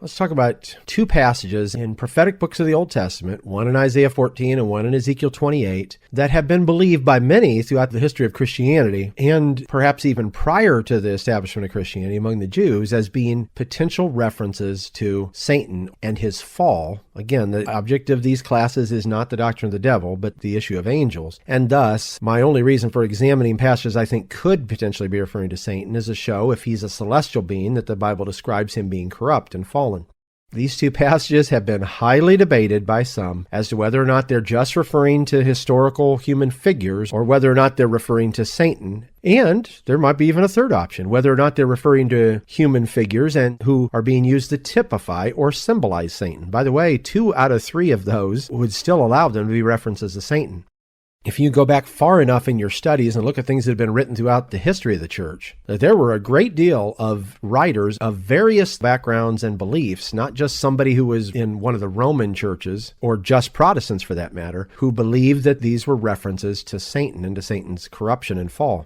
Let's talk about two passages in prophetic books of the Old Testament, one in Isaiah 14 and one in Ezekiel 28, that have been believed by many throughout the history of Christianity, and perhaps even prior to the establishment of Christianity among the Jews, as being potential references to Satan and his fall. Again, the object of these classes is not the doctrine of the devil, but the issue of angels. And thus, my only reason for examining passages I think could potentially be referring to Satan is to show, if he's a celestial being, that the Bible describes him being corrupt and fallen. These two passages have been highly debated by some as to whether or not they're just referring to historical human figures or whether or not they're referring to Satan. And there might be even a third option, whether or not they're referring to human figures and who are being used to typify or symbolize Satan. By the way, 2 out of 3 of those would still allow them to be references to Satan. If you go back far enough in your studies and look at things that have been written throughout the history of the church, that there were a great deal of writers of various backgrounds and beliefs, not just somebody who was in one of the Roman churches, or just Protestants for that matter, who believed that these were references to Satan and to Satan's corruption and fall.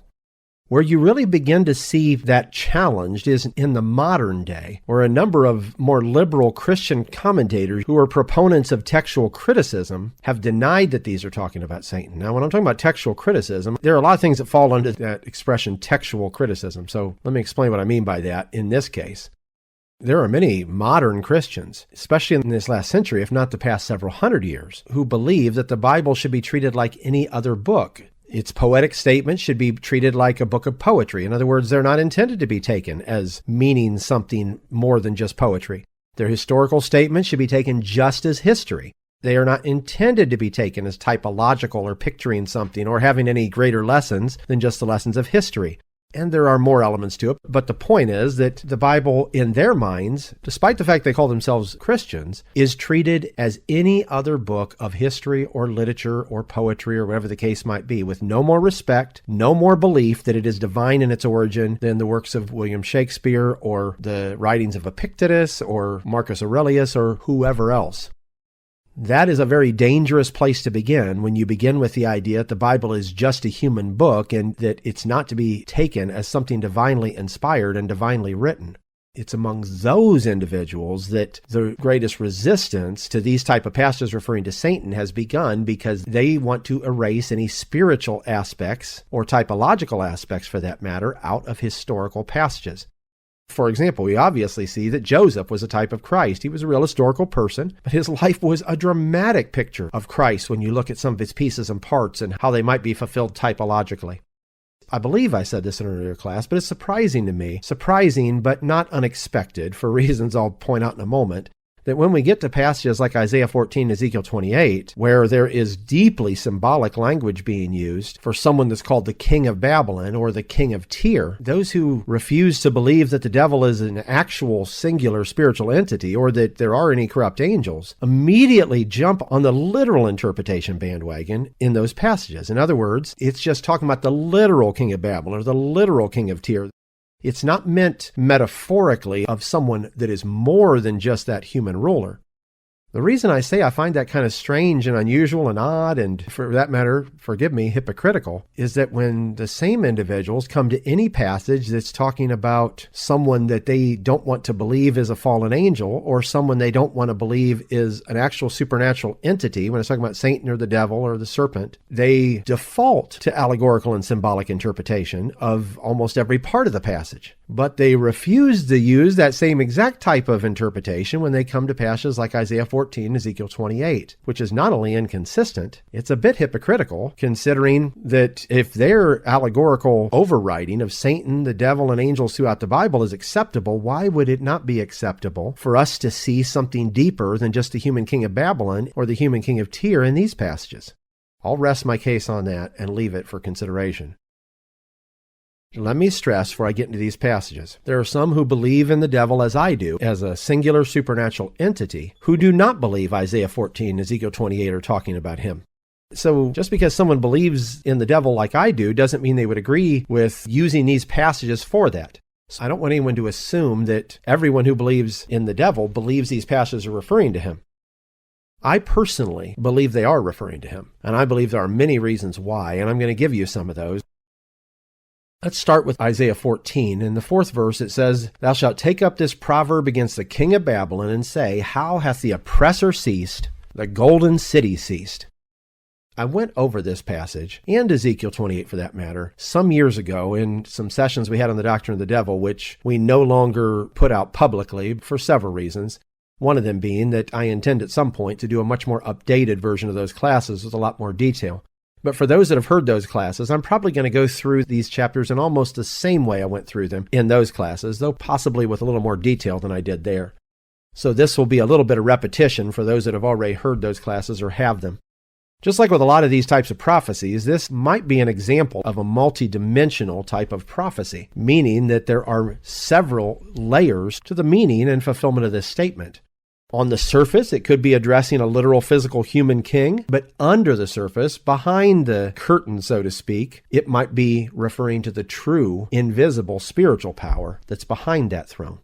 Where you really begin to see that challenged is in the modern day, where a number of more liberal Christian commentators who are proponents of textual criticism have denied that these are talking about Satan. Now, when I'm talking about textual criticism, there are a lot of things that fall under that expression, textual criticism. So let me explain what I mean by that in this case. There are many modern Christians, especially in this last century, if not the past several hundred years, who believe that the Bible should be treated like any other book. Its poetic statements should be treated like a book of poetry. In other words, they're not intended to be taken as meaning something more than just poetry. Their historical statements should be taken just as history. They are not intended to be taken as typological or picturing something or having any greater lessons than just the lessons of history. And there are more elements to it, but the point is that the Bible, in their minds, despite the fact they call themselves Christians, is treated as any other book of history or literature or poetry or whatever the case might be, with no more respect, no more belief that it is divine in its origin than the works of William Shakespeare or the writings of Epictetus or Marcus Aurelius or whoever else. That is a very dangerous place to begin when you begin with the idea that the Bible is just a human book and that it's not to be taken as something divinely inspired and divinely written. It's among those individuals that the greatest resistance to these type of passages referring to Satan has begun, because they want to erase any spiritual aspects, or typological aspects for that matter, out of historical passages. For example, we obviously see that Joseph was a type of Christ. He was a real historical person, but his life was a dramatic picture of Christ when you look at some of his pieces and parts and how they might be fulfilled typologically. I believe I said this in an earlier class, but it's surprising to me, surprising but not unexpected for reasons I'll point out in a moment, that when we get to passages like Isaiah 14, Ezekiel 28, where there is deeply symbolic language being used for someone that's called the king of Babylon or the king of Tyre, those who refuse to believe that the devil is an actual singular spiritual entity or that there are any corrupt angels, immediately jump on the literal interpretation bandwagon in those passages. In other words, it's just talking about the literal king of Babylon or the literal king of Tyre. It's not meant metaphorically of someone that is more than just that human ruler. The reason I say I find that kind of strange and unusual and odd, and for that matter, forgive me, hypocritical, is that when the same individuals come to any passage that's talking about someone that they don't want to believe is a fallen angel or someone they don't want to believe is an actual supernatural entity, when it's talking about Satan or the devil or the serpent, they default to allegorical and symbolic interpretation of almost every part of the passage. But they refuse to use that same exact type of interpretation when they come to passages like Isaiah 14, Ezekiel 28, which is not only inconsistent, it's a bit hypocritical, considering that if their allegorical overwriting of Satan, the devil, and angels throughout the Bible is acceptable, why would it not be acceptable for us to see something deeper than just the human king of Babylon or the human king of Tyre in these passages? I'll rest my case on that and leave it for consideration. Let me stress before I get into these passages, there are some who believe in the devil as I do, as a singular supernatural entity, who do not believe Isaiah 14, Ezekiel 28 are talking about him. So just because someone believes in the devil like I do doesn't mean they would agree with using these passages for that. So I don't want anyone to assume that everyone who believes in the devil believes these passages are referring to him. I personally believe they are referring to him, and I believe there are many reasons why, and I'm going to give you some of those. Let's start with Isaiah 14. In the 4th verse, it says, "Thou shalt take up this proverb against the king of Babylon, and say, How hath the oppressor ceased? The golden city ceased." I went over this passage, and Ezekiel 28 for that matter, some years ago in some sessions we had on the doctrine of the devil, which we no longer put out publicly for several reasons. One of them being that I intend at some point to do a much more updated version of those classes with a lot more detail. But for those that have heard those classes, I'm probably going to go through these chapters in almost the same way I went through them in those classes, though possibly with a little more detail than I did there. So this will be a little bit of repetition for those that have already heard those classes or have them. Just like with a lot of these types of prophecies, this might be an example of a multidimensional type of prophecy, meaning that there are several layers to the meaning and fulfillment of this statement. On the surface, it could be addressing a literal physical human king, but under the surface, behind the curtain, so to speak, it might be referring to the true, invisible spiritual power that's behind that throne.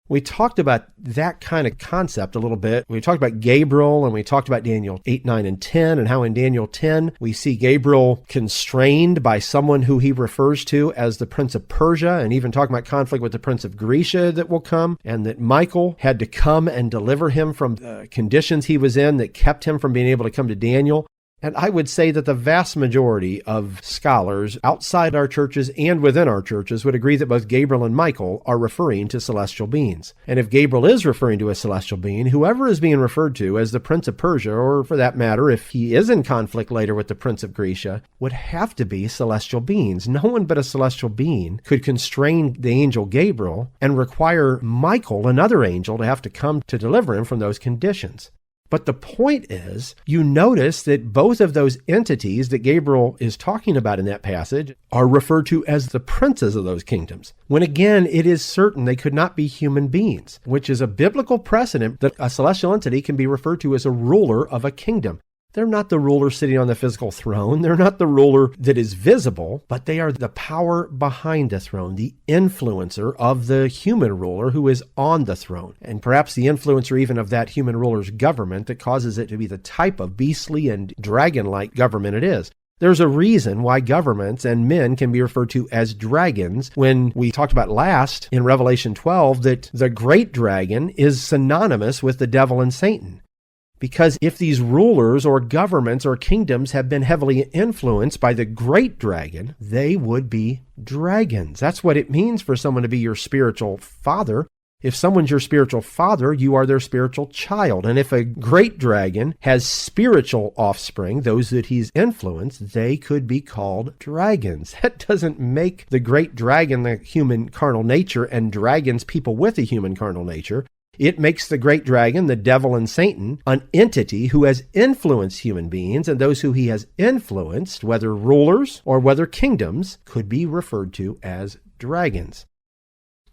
We talked about that kind of concept a little bit. We talked about Gabriel, and we talked about Daniel 8, 9, and 10, and how in Daniel 10 we see Gabriel constrained by someone who he refers to as the prince of Persia, and even talking about conflict with the prince of Grecia that will come, and that Michael had to come and deliver him from the conditions he was in that kept him from being able to come to Daniel. And I would say that the vast majority of scholars outside our churches and within our churches would agree that both Gabriel and Michael are referring to celestial beings. And if Gabriel is referring to a celestial being, whoever is being referred to as the Prince of Persia, or for that matter, if he is in conflict later with the Prince of Grecia, would have to be celestial beings. No one but a celestial being could constrain the angel Gabriel and require Michael, another angel, to have to come to deliver him from those conditions. But the point is, you notice that both of those entities that Gabriel is talking about in that passage are referred to as the princes of those kingdoms, when again, it is certain they could not be human beings, which is a biblical precedent that a celestial entity can be referred to as a ruler of a kingdom. They're not the ruler sitting on the physical throne. They're not the ruler that is visible, but they are the power behind the throne, the influencer of the human ruler who is on the throne, and perhaps the influencer even of that human ruler's government that causes it to be the type of beastly and dragon-like government it is. There's a reason why governments and men can be referred to as dragons when we talked about last in Revelation 12 that the great dragon is synonymous with the devil and Satan. Because if these rulers or governments or kingdoms have been heavily influenced by the great dragon, they would be dragons. That's what it means for someone to be your spiritual father. If someone's your spiritual father, you are their spiritual child. And if a great dragon has spiritual offspring, those that he's influenced, they could be called dragons. That doesn't make the great dragon the human carnal nature and dragons people with a human carnal nature. It makes the great dragon, the devil and Satan, an entity who has influenced human beings, and those who he has influenced, whether rulers or whether kingdoms, could be referred to as dragons.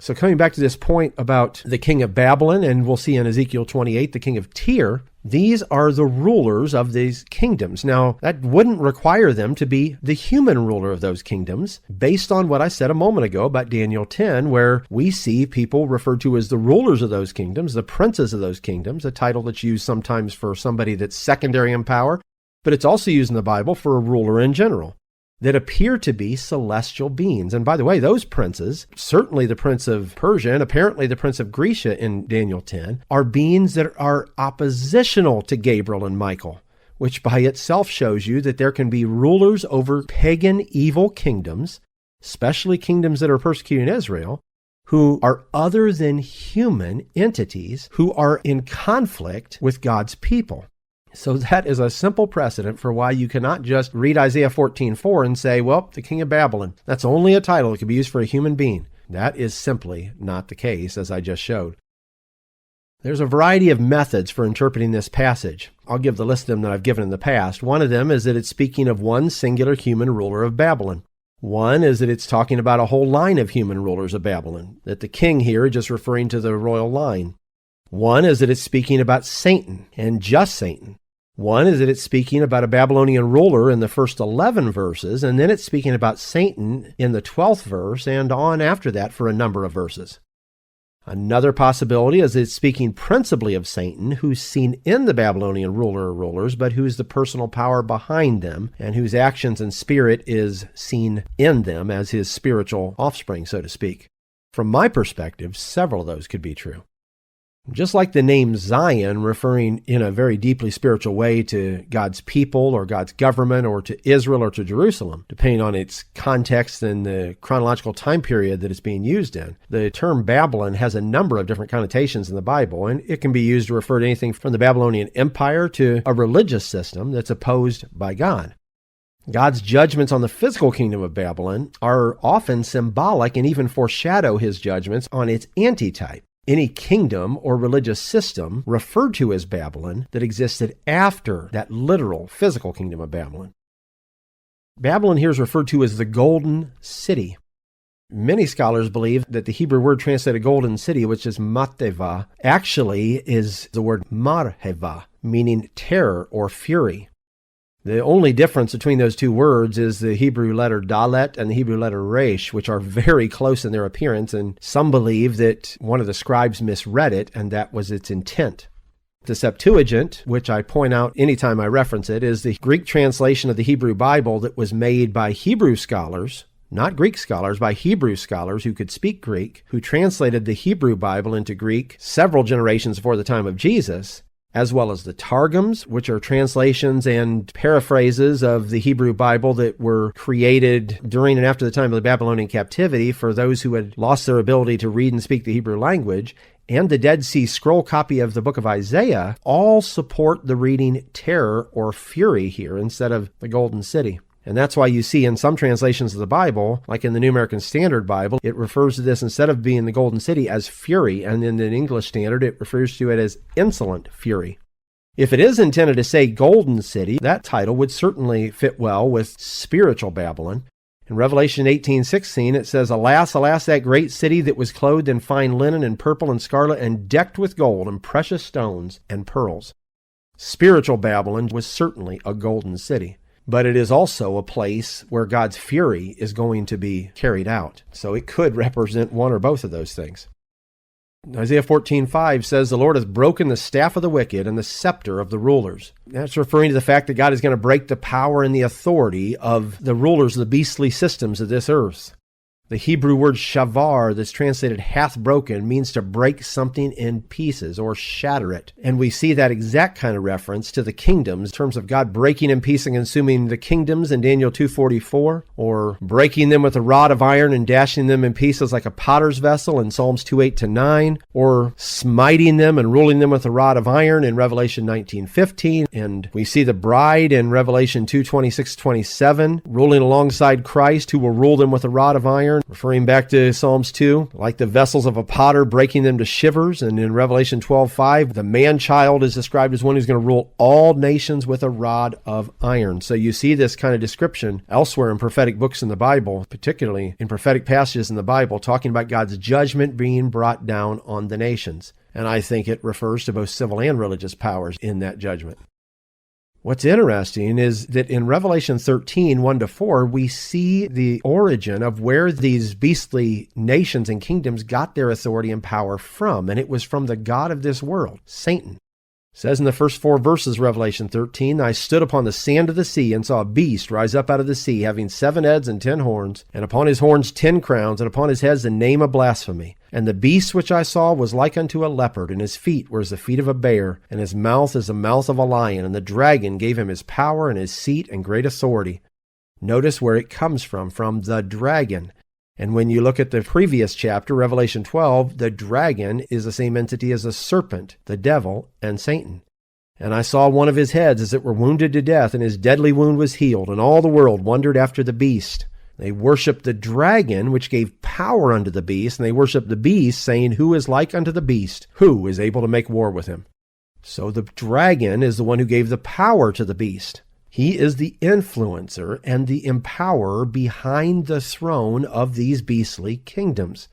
So coming back to this point about the king of Babylon, and we'll see in Ezekiel 28, the king of Tyre, these are the rulers of these kingdoms. Now, that wouldn't require them to be the human ruler of those kingdoms, based on what I said a moment ago about Daniel 10, where we see people referred to as the rulers of those kingdoms, the princes of those kingdoms, a title that's used sometimes for somebody that's secondary in power, but it's also used in the Bible for a ruler in general, that appear to be celestial beings. And by the way, those princes, certainly the prince of Persia and apparently the prince of Grecia in Daniel 10, are beings that are oppositional to Gabriel and Michael, which by itself shows you that there can be rulers over pagan evil kingdoms, especially kingdoms that are persecuting Israel, who are other than human entities who are in conflict with God's people. So that is a simple precedent for why you cannot just read Isaiah 14:4 and say, well, the king of Babylon, that's only a title that can be used for a human being. That is simply not the case, as I just showed. There's a variety of methods for interpreting this passage. I'll give the list of them that I've given in the past. One of them is that it's speaking of one singular human ruler of Babylon. One is that it's talking about a whole line of human rulers of Babylon, that the king here is just referring to the royal line. One is that it's speaking about Satan and just Satan. One is that it's speaking about a Babylonian ruler in the first 11 verses, and then it's speaking about Satan in the 12th verse and on after that for a number of verses. Another possibility is it's speaking principally of Satan, who's seen in the Babylonian ruler or rulers, but who's the personal power behind them, and whose actions and spirit is seen in them as his spiritual offspring, so to speak. From my perspective, several of those could be true. Just like the name Zion, referring in a very deeply spiritual way to God's people or God's government or to Israel or to Jerusalem, depending on its context and the chronological time period that it's being used in. The term Babylon has a number of different connotations in the Bible, and it can be used to refer to anything from the Babylonian Empire to a religious system that's opposed by God. God's judgments on the physical kingdom of Babylon are often symbolic and even foreshadow his judgments on its antitype, any kingdom or religious system referred to as Babylon that existed after that literal physical kingdom of Babylon. Babylon here is referred to as the Golden City. Many scholars believe that the Hebrew word translated Golden City, which is Mateva, actually is the word Marheva, meaning terror or fury. The only difference between those two words is the Hebrew letter Dalet and the Hebrew letter Resh, which are very close in their appearance, and some believe that one of the scribes misread it, and that was its intent. The Septuagint, which I point out anytime I reference it, is the Greek translation of the Hebrew Bible that was made by Hebrew scholars, not Greek scholars, by Hebrew scholars who could speak Greek, who translated the Hebrew Bible into Greek several generations before the time of Jesus, as well as the Targums, which are translations and paraphrases of the Hebrew Bible that were created during and after the time of the Babylonian captivity for those who had lost their ability to read and speak the Hebrew language, and the Dead Sea Scroll copy of the book of Isaiah all support the reading terror or fury here instead of the Golden City. And that's why you see in some translations of the Bible, like in the New American Standard Bible, it refers to this instead of being the Golden City as fury, and in the English Standard it refers to it as insolent fury. If it is intended to say Golden City, that title would certainly fit well with spiritual Babylon. In Revelation 18:16 it says, "Alas, alas, that great city that was clothed in fine linen and purple and scarlet and decked with gold and precious stones and pearls." Spiritual Babylon was certainly a golden city. But it is also a place where God's fury is going to be carried out. So it could represent one or both of those things. Isaiah 14:5 says, "The Lord hath broken the staff of the wicked and the scepter of the rulers." That's referring to the fact that God is going to break the power and the authority of the rulers of the beastly systems of this earth. The Hebrew word shavar that's translated hath broken means to break something in pieces or shatter it. And we see that exact kind of reference to the kingdoms in terms of God breaking in pieces and consuming the kingdoms in Daniel 2:44, or breaking them with a rod of iron and dashing them in pieces like a potter's vessel in Psalms 2:8-9, or smiting them and ruling them with a rod of iron in Revelation 19:15. And we see the bride in Revelation 2:26-27 ruling alongside Christ, who will rule them with a rod of iron. Referring back to Psalms 2, like the vessels of a potter, breaking them to shivers. And in Revelation 12:5, the man-child is described as one who's going to rule all nations with a rod of iron. So you see this kind of description elsewhere in prophetic books in the Bible, particularly in prophetic passages in the Bible, talking about God's judgment being brought down on the nations. And I think it refers to both civil and religious powers in that judgment. What's interesting is that in Revelation 13:1-4, we see the origin of where these beastly nations and kingdoms got their authority and power from, and it was from the god of this world, Satan. It says in the first 4 verses, Revelation 13, "I stood upon the sand of the sea and saw a beast rise up out of the sea, having 7 heads and 10 horns, and upon his horns 10 crowns, and upon his heads the name of blasphemy. And the beast which I saw was like unto a leopard, and his feet were as the feet of a bear, and his mouth as the mouth of a lion. And the dragon gave him his power and his seat and great authority." Notice where it comes from the dragon. And when you look at the previous chapter, Revelation 12, the dragon is the same entity as the serpent, the devil, and Satan. "And I saw one of his heads as it were wounded to death, and his deadly wound was healed, and all the world wondered after the beast. They worshiped the dragon, which gave power unto the beast, and they worshiped the beast, saying, Who is like unto the beast? Who is able to make war with him?" So the dragon is the one who gave the power to the beast. He is the influencer and the empowerer behind the throne of these beastly kingdoms.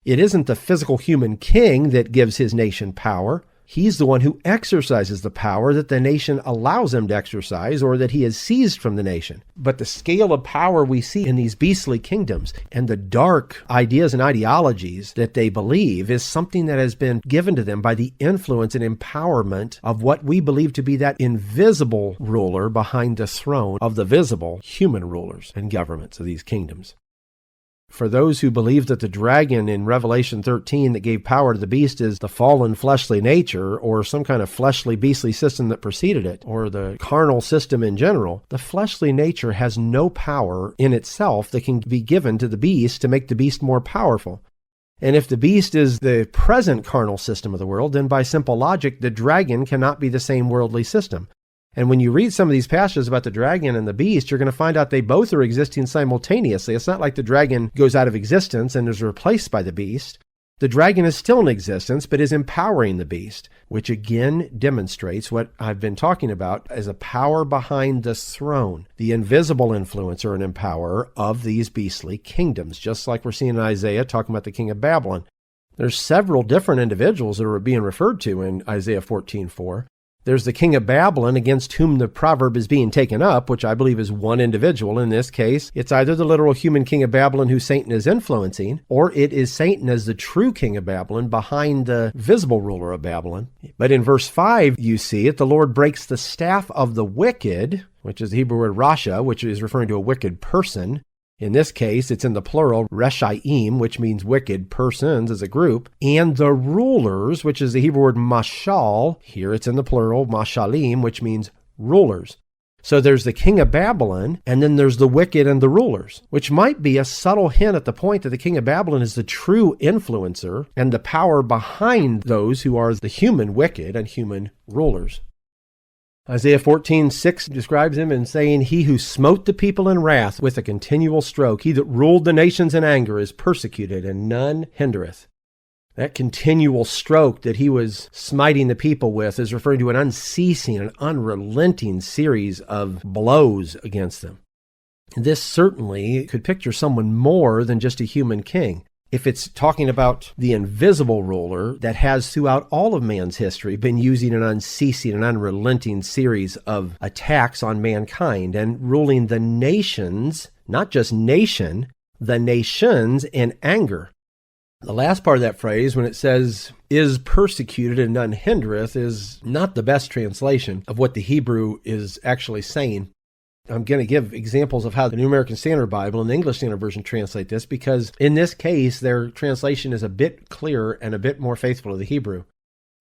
It isn't the physical human king that gives his nation power. He's the one who exercises the power that the nation allows him to exercise or that he has seized from the nation. But the scale of power we see in these beastly kingdoms and the dark ideas and ideologies that they believe is something that has been given to them by the influence and empowerment of what we believe to be that invisible ruler behind the throne of the visible human rulers and governments of these kingdoms. For those who believe that the dragon in Revelation 13 that gave power to the beast is the fallen fleshly nature or some kind of fleshly beastly system that preceded it, or the carnal system in general, the fleshly nature has no power in itself that can be given to the beast to make the beast more powerful. And if the beast is the present carnal system of the world, then by simple logic, the dragon cannot be the same worldly system. And when you read some of these passages about the dragon and the beast, you're going to find out they both are existing simultaneously. It's not like the dragon goes out of existence and is replaced by the beast. The dragon is still in existence, but is empowering the beast, which again demonstrates what I've been talking about as a power behind the throne, the invisible influencer and empower of these beastly kingdoms, just like we're seeing in Isaiah talking about the king of Babylon. There's several different individuals that are being referred to in Isaiah 14:4. There's the king of Babylon against whom the proverb is being taken up, which I believe is one individual. In this case, it's either the literal human king of Babylon who Satan is influencing, or it is Satan as the true king of Babylon behind the visible ruler of Babylon. But in verse 5, you see it, the Lord breaks the staff of the wicked, which is the Hebrew word rasha, which is referring to a wicked person. In this case, it's in the plural, reshaim, which means wicked persons as a group, and the rulers, which is the Hebrew word mashal. Here it's in the plural, mashalim, which means rulers. So there's the king of Babylon, and then there's the wicked and the rulers, which might be a subtle hint at the point that the king of Babylon is the true influencer and the power behind those who are the human wicked and human rulers. Isaiah 14:6 describes him in saying, "He who smote the people in wrath with a continual stroke, he that ruled the nations in anger is persecuted, and none hindereth." That continual stroke that he was smiting the people with is referring to an unceasing and unrelenting series of blows against them. This certainly could picture someone more than just a human king. If it's talking about the invisible ruler that has throughout all of man's history been using an unceasing and unrelenting series of attacks on mankind and ruling the nations, not just nation, the nations in anger. The last part of that phrase, when it says, is persecuted and none hindereth, is not the best translation of what the Hebrew is actually saying. I'm going to give examples of how the New American Standard Bible and the English Standard Version translate this, because in this case, their translation is a bit clearer and a bit more faithful to the Hebrew.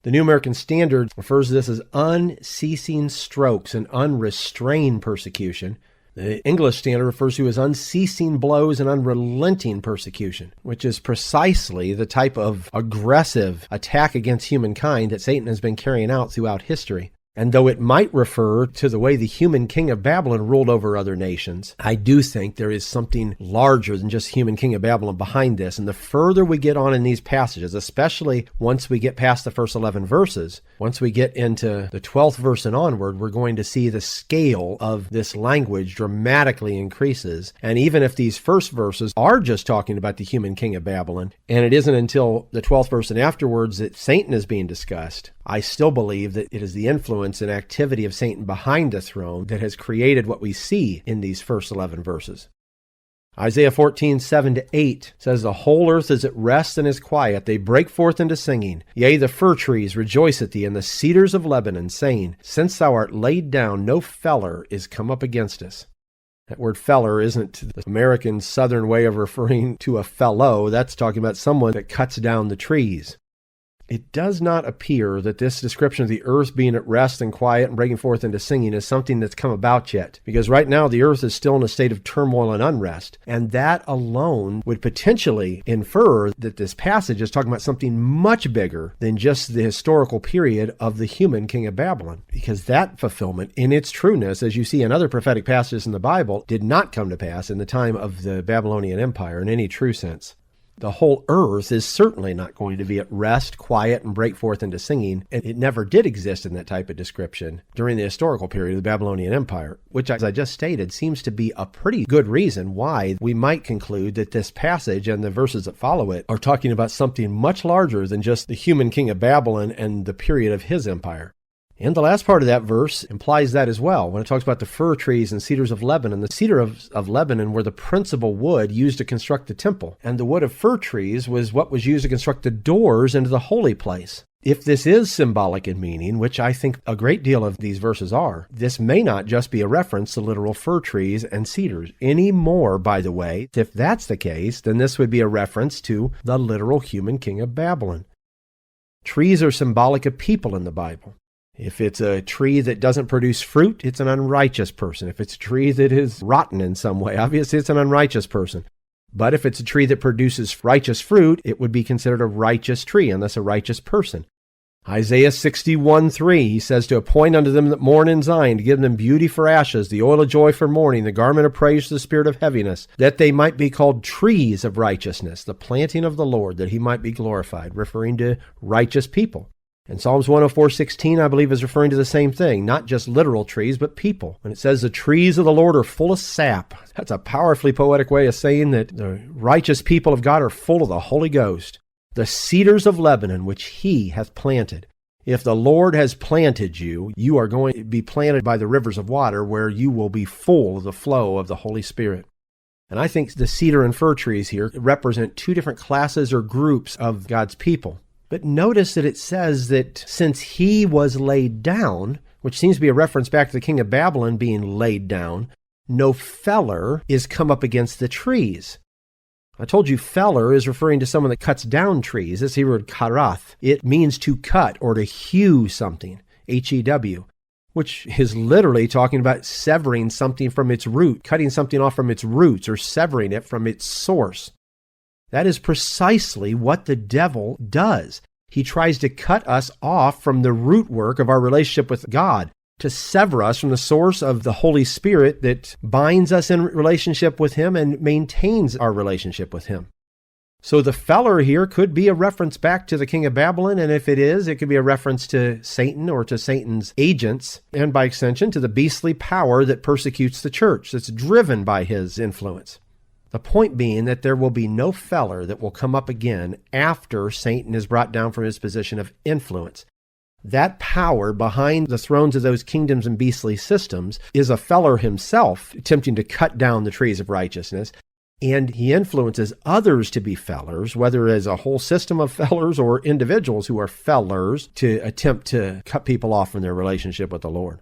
The New American Standard refers to this as unceasing strokes and unrestrained persecution. The English Standard refers to as unceasing blows and unrelenting persecution, which is precisely the type of aggressive attack against humankind that Satan has been carrying out throughout history. And though it might refer to the way the human king of Babylon ruled over other nations, I do think there is something larger than just human king of Babylon behind this. And the further we get on in these passages, especially once we get past the first 11 verses, once we get into the 12th verse and onward, we're going to see the scale of this language dramatically increases. And even if these first verses are just talking about the human king of Babylon, and it isn't until the 12th verse and afterwards that Satan is being discussed, I still believe that it is the influence and activity of Satan behind the throne that has created what we see in these first 11 verses. Isaiah 14:7-8 says, "The whole earth is at rest and is quiet. They break forth into singing. Yea, the fir trees rejoice at thee, and the cedars of Lebanon, saying, Since thou art laid down, no feller is come up against us." That word feller isn't the American Southern way of referring to a fellow. That's talking about someone that cuts down the trees. It does not appear that this description of the earth being at rest and quiet and breaking forth into singing is something that's come about yet, because right now the earth is still in a state of turmoil and unrest, and that alone would potentially infer that this passage is talking about something much bigger than just the historical period of the human king of Babylon, because that fulfillment in its trueness, as you see in other prophetic passages in the Bible, did not come to pass in the time of the Babylonian Empire in any true sense. The whole earth is certainly not going to be at rest, quiet, and break forth into singing, and it never did exist in that type of description during the historical period of the Babylonian Empire, which, as I just stated, seems to be a pretty good reason why we might conclude that this passage and the verses that follow it are talking about something much larger than just the human king of Babylon and the period of his empire. And the last part of that verse implies that as well, when it talks about the fir trees and cedars of Lebanon. The cedar of Lebanon were the principal wood used to construct the temple, and the wood of fir trees was what was used to construct the doors into the holy place. If this is symbolic in meaning, which I think a great deal of these verses are, this may not just be a reference to literal fir trees and cedars. Any more, by the way, if that's the case, then this would be a reference to the literal human king of Babylon. Trees are symbolic of people in the Bible. If it's a tree that doesn't produce fruit, it's an unrighteous person. If it's a tree that is rotten in some way, obviously it's an unrighteous person. But if it's a tree that produces righteous fruit, it would be considered a righteous tree, and thus a righteous person. Isaiah 61:3, he says, to appoint unto them that mourn in Zion, to give them beauty for ashes, the oil of joy for mourning, the garment of praise for the spirit of heaviness, that they might be called trees of righteousness, the planting of the Lord, that he might be glorified, referring to righteous people. And Psalms 104:16, I believe, is referring to the same thing, not just literal trees, but people. When it says the trees of the Lord are full of sap, that's a powerfully poetic way of saying that the righteous people of God are full of the Holy Ghost. The cedars of Lebanon, which he hath planted. If the Lord has planted you, you are going to be planted by the rivers of water where you will be full of the flow of the Holy Spirit. And I think the cedar and fir trees here represent two different classes or groups of God's people. But notice that it says that since he was laid down, which seems to be a reference back to the king of Babylon being laid down, no feller is come up against the trees. I told you feller is referring to someone that cuts down trees. This Hebrew word karath. It means to cut or to hew something, H-E-W, which is literally talking about severing something from its root, cutting something off from its roots or severing it from its source. That is precisely what the devil does. He tries to cut us off from the root work of our relationship with God, to sever us from the source of the Holy Spirit that binds us in relationship with him and maintains our relationship with him. So the feller here could be a reference back to the king of Babylon, and if it is, it could be a reference to Satan or to Satan's agents, and by extension to the beastly power that persecutes the church, that's driven by his influence. The point being that there will be no feller that will come up again after Satan is brought down from his position of influence. That power behind the thrones of those kingdoms and beastly systems is a feller himself attempting to cut down the trees of righteousness, and he influences others to be fellers, whether as a whole system of fellers or individuals who are fellers to attempt to cut people off from their relationship with the Lord.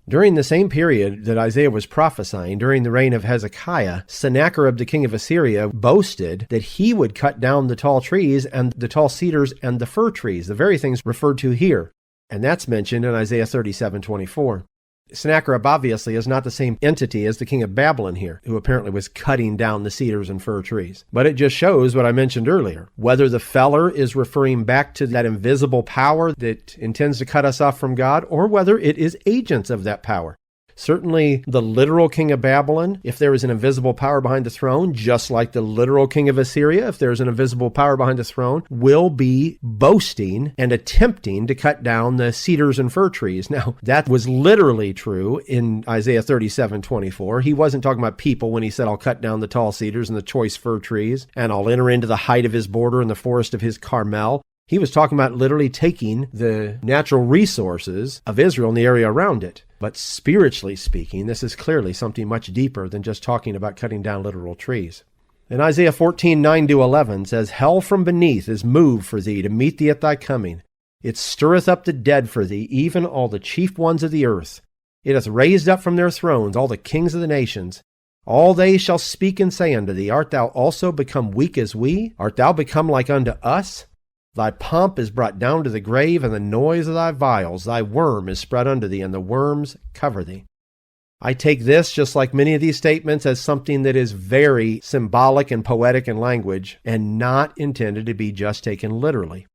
During the same period that Isaiah was prophesying, during the reign of Hezekiah, Sennacherib, the king of Assyria, boasted that he would cut down the tall trees and the tall cedars and the fir trees, the very things referred to here. And that's mentioned in Isaiah 37:24. Sennacherib obviously is not the same entity as the king of Babylon here, who apparently was cutting down the cedars and fir trees. But it just shows what I mentioned earlier. Whether the feller is referring back to that invisible power that intends to cut us off from God, or whether it is agents of that power. Certainly, the literal king of Babylon, if there is an invisible power behind the throne, just like the literal king of Assyria, if there is an invisible power behind the throne, will be boasting and attempting to cut down the cedars and fir trees. Now, that was literally true in Isaiah 37:24. He wasn't talking about people when he said, I'll cut down the tall cedars and the choice fir trees, and I'll enter into the height of his border and the forest of his Carmel. He was talking about literally taking the natural resources of Israel and the area around it. But spiritually speaking, this is clearly something much deeper than just talking about cutting down literal trees. And Isaiah 14:9-11 says, Hell from beneath is moved for thee to meet thee at thy coming. It stirreth up the dead for thee, even all the chief ones of the earth. It hath raised up from their thrones all the kings of the nations. All they shall speak and say unto thee, Art thou also become weak as we? Art thou become like unto us? Thy pomp is brought down to the grave, and the noise of thy vials. Thy worm is spread unto thee, and the worms cover thee. I take this, just like many of these statements, as something that is very symbolic and poetic in language, and not intended to be just taken literally.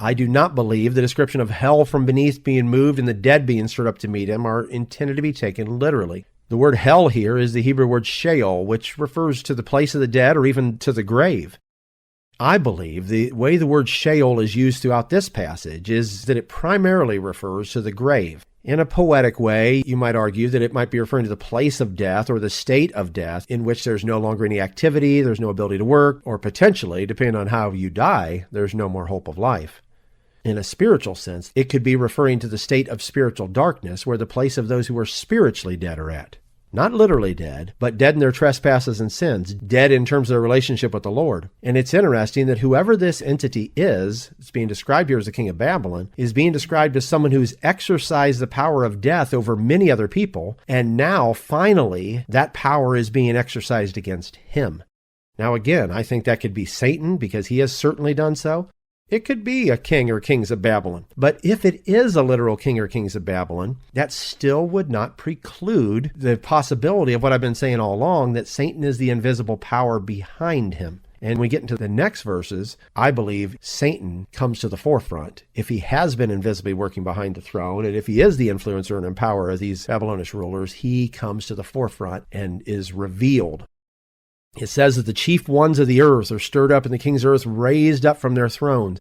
I do not believe the description of hell from beneath being moved and the dead being stirred up to meet him are intended to be taken literally. The word hell here is the Hebrew word Sheol, which refers to the place of the dead or even to the grave. I believe the way the word Sheol is used throughout this passage is that it primarily refers to the grave. In a poetic way, you might argue that it might be referring to the place of death or the state of death in which there's no longer any activity, there's no ability to work, or potentially, depending on how you die, there's no more hope of life. In a spiritual sense, it could be referring to the state of spiritual darkness where the place of those who are spiritually dead are at. Not literally dead, but dead in their trespasses and sins, dead in terms of their relationship with the Lord. And it's interesting that whoever this entity is, it's being described here as the king of Babylon, is being described as someone who's exercised the power of death over many other people, and now, finally, that power is being exercised against him. Now again, I think that could be Satan, because he has certainly done so. It could be a king or kings of Babylon. But if it is a literal king or kings of Babylon, that still would not preclude the possibility of what I've been saying all along, that Satan is the invisible power behind him. And when we get into the next verses, I believe Satan comes to the forefront. If he has been invisibly working behind the throne, and if he is the influencer and empower of these Babylonish rulers, he comes to the forefront and is revealed. It says that the chief ones of the earth are stirred up, and the kings of earth raised up from their thrones.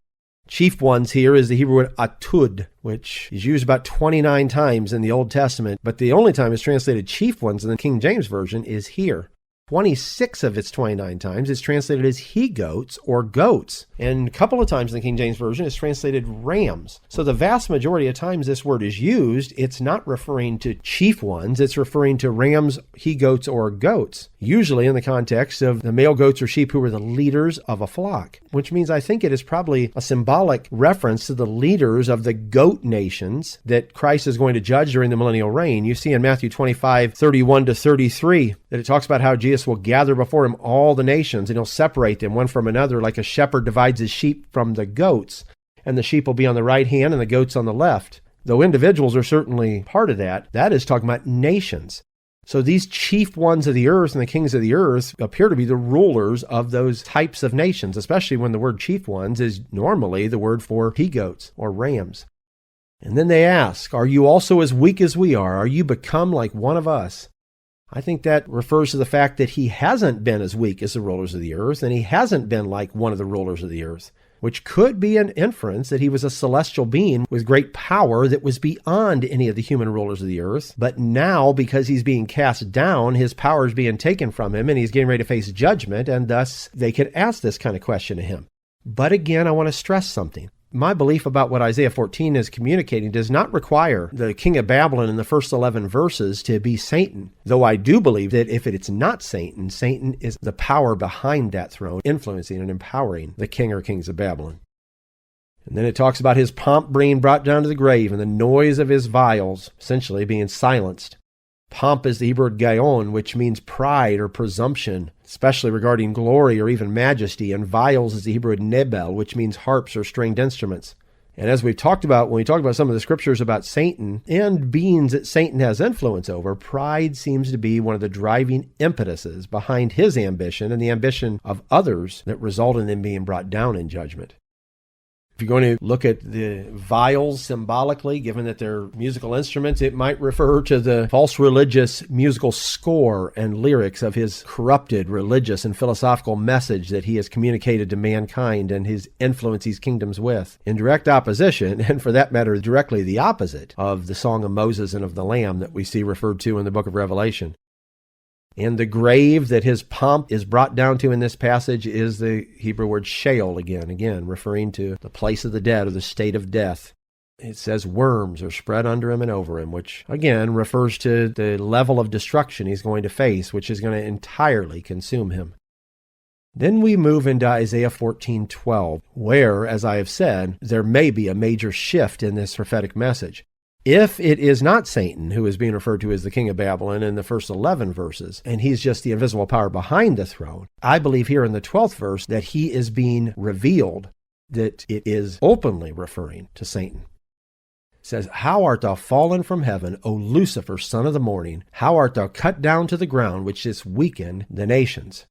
Chief ones here is the Hebrew word atud, which is used about 29 times in the Old Testament, but the only time it's translated chief ones in the King James Version is here. 26 of its 29 times is translated as he-goats or goats. And a couple of times in the King James Version it's translated rams. So the vast majority of times this word is used, it's not referring to chief ones, it's referring to rams, he-goats, or goats. Usually in the context of the male goats or sheep who were the leaders of a flock. Which means I think it is probably a symbolic reference to the leaders of the goat nations that Christ is going to judge during the millennial reign. You see in Matthew 25:31-33 that it talks about how Jesus will gather before him all the nations, and he'll separate them one from another like a shepherd divides his sheep from the goats. And the sheep will be on the right hand and the goats on the left. Though individuals are certainly part of that, that is talking about nations. So these chief ones of the earth and the kings of the earth appear to be the rulers of those types of nations, especially when the word chief ones is normally the word for he-goats or rams. And then they ask, are you also as weak as we are? Are you become like one of us? I think that refers to the fact that he hasn't been as weak as the rulers of the earth, and he hasn't been like one of the rulers of the earth, which could be an inference that he was a celestial being with great power that was beyond any of the human rulers of the earth. But now, because he's being cast down, his power is being taken from him, and he's getting ready to face judgment, and thus they could ask this kind of question to him. But again, I want to stress something. My belief about what Isaiah 14 is communicating does not require the king of Babylon in the first 11 verses to be Satan, though I do believe that if it's not Satan, Satan is the power behind that throne, influencing and empowering the king or kings of Babylon. And then it talks about his pomp being brought down to the grave and the noise of his viols essentially being silenced. Pomp is the Hebrew word gaion, which means pride or presumption, especially regarding glory or even majesty, and viols is the Hebrew word nebel, which means harps or stringed instruments. And as we've talked about, when we talk about some of the scriptures about Satan and beings that Satan has influence over, pride seems to be one of the driving impetuses behind his ambition and the ambition of others that result in them being brought down in judgment. If you're going to look at the viols symbolically, given that they're musical instruments, it might refer to the false religious musical score and lyrics of his corrupted religious and philosophical message that he has communicated to mankind and his influence these kingdoms with, in direct opposition, and for that matter, directly the opposite of the Song of Moses and of the Lamb that we see referred to in the book of Revelation. And the grave that his pomp is brought down to in this passage is the Hebrew word Sheol again referring to the place of the dead or the state of death. It says worms are spread under him and over him, which again refers to the level of destruction he's going to face, which is going to entirely consume him. Then we move into Isaiah 14:12, where, as I have said, there may be a major shift in this prophetic message. If it is not Satan, who is being referred to as the king of Babylon in the first 11 verses, and he's just the invisible power behind the throne, I believe here in the 12th verse that he is being revealed, that it is openly referring to Satan. It says, how art thou fallen from heaven, O Lucifer, son of the morning? How art thou cut down to the ground, which didst weaken the nations?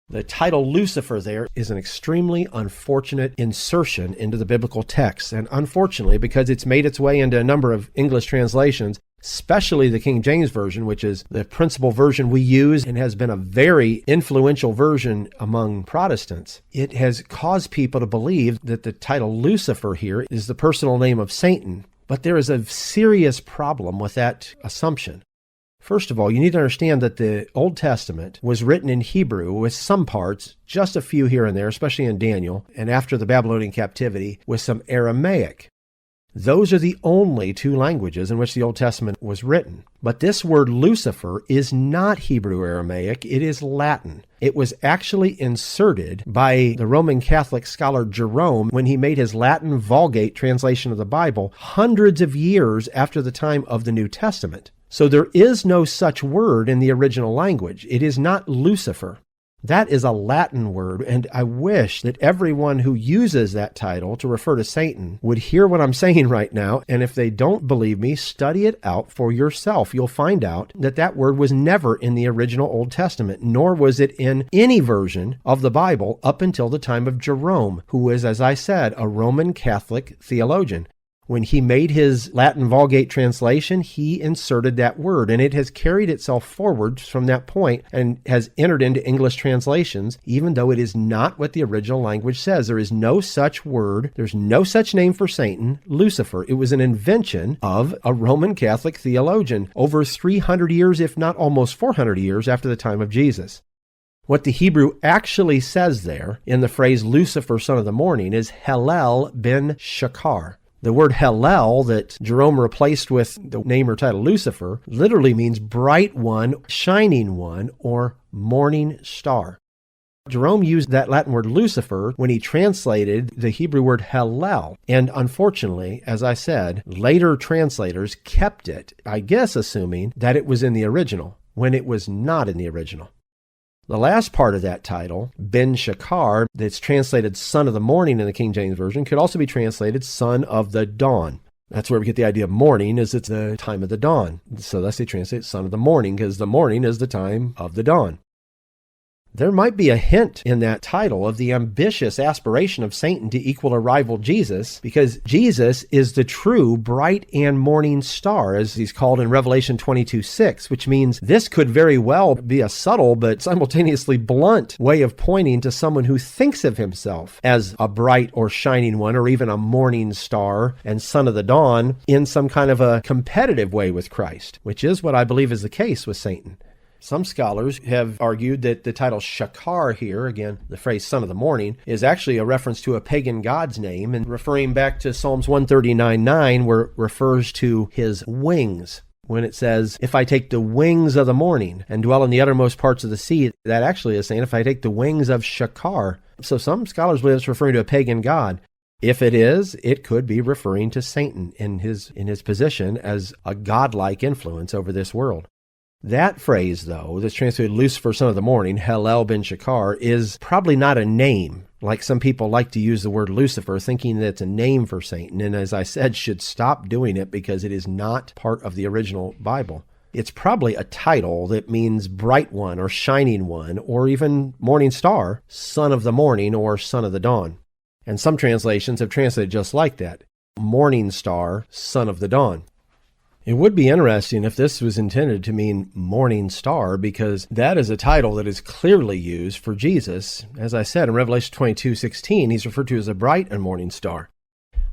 The title Lucifer there is an extremely unfortunate insertion into the biblical text, and unfortunately, because it's made its way into a number of English translations, especially the King James Version, which is the principal version we use and has been a very influential version among Protestants. It has caused people to believe that the title Lucifer here is the personal name of Satan. But there is a serious problem with that assumption. First of all, you need to understand that the Old Testament was written in Hebrew with some parts, just a few here and there, especially in Daniel, and after the Babylonian captivity, with some Aramaic. Those are the only two languages in which the Old Testament was written. But this word Lucifer is not Hebrew Aramaic, it is Latin. It was actually inserted by the Roman Catholic scholar Jerome when he made his Latin Vulgate translation of the Bible hundreds of years after the time of the New Testament. So there is no such word in the original language. It is not Lucifer. That is a Latin word, and I wish that everyone who uses that title to refer to Satan would hear what I'm saying right now, and if they don't believe me, study it out for yourself. You'll find out that that word was never in the original Old Testament, nor was it in any version of the Bible up until the time of Jerome, who was, as I said, a Roman Catholic theologian. When he made his Latin Vulgate translation, he inserted that word, and it has carried itself forward from that point and has entered into English translations, even though it is not what the original language says. There is no such word, there's no such name for Satan, Lucifer. It was an invention of a Roman Catholic theologian over 300 years, if not almost 400 years after the time of Jesus. What the Hebrew actually says there in the phrase Lucifer, son of the morning, is Hallel ben Shakar. The word Hallel that Jerome replaced with the name or title Lucifer literally means bright one, shining one, or morning star. Jerome used that Latin word Lucifer when he translated the Hebrew word Hallel, and unfortunately, as I said, later translators kept it, I guess assuming that it was in the original, when it was not in the original. The last part of that title, Ben Shakar, that's translated Son of the Morning in the King James Version, could also be translated Son of the Dawn. That's where we get the idea of morning, is it's the time of the dawn. So thus they translate Son of the Morning, because the morning is the time of the dawn. There might be a hint in that title of the ambitious aspiration of Satan to equal or rival Jesus, because Jesus is the true bright and morning star, as he's called in Revelation 22:6, which means this could very well be a subtle but simultaneously blunt way of pointing to someone who thinks of himself as a bright or shining one, or even a morning star and son of the dawn, in some kind of a competitive way with Christ, which is what I believe is the case with Satan. Some scholars have argued that the title Shakar here, again, the phrase son of the morning, is actually a reference to a pagan god's name and referring back to Psalms 139:9, where it refers to his wings. When it says, if I take the wings of the morning and dwell in the uttermost parts of the sea, that actually is saying, if I take the wings of Shakar. So some scholars believe it's referring to a pagan god. If it is, it could be referring to Satan in his position as a godlike influence over this world. That phrase, though, that's translated Lucifer, son of the morning, Hallel ben Shakar, is probably not a name, like some people like to use the word Lucifer, thinking that it's a name for Satan, and as I said, should stop doing it because it is not part of the original Bible. It's probably a title that means bright one or shining one, or even morning star, son of the morning or son of the dawn. And some translations have translated just like that, morning star, son of the dawn. It would be interesting if this was intended to mean morning star, because that is a title that is clearly used for Jesus. As I said, in Revelation 22:16, he's referred to as a bright and morning star.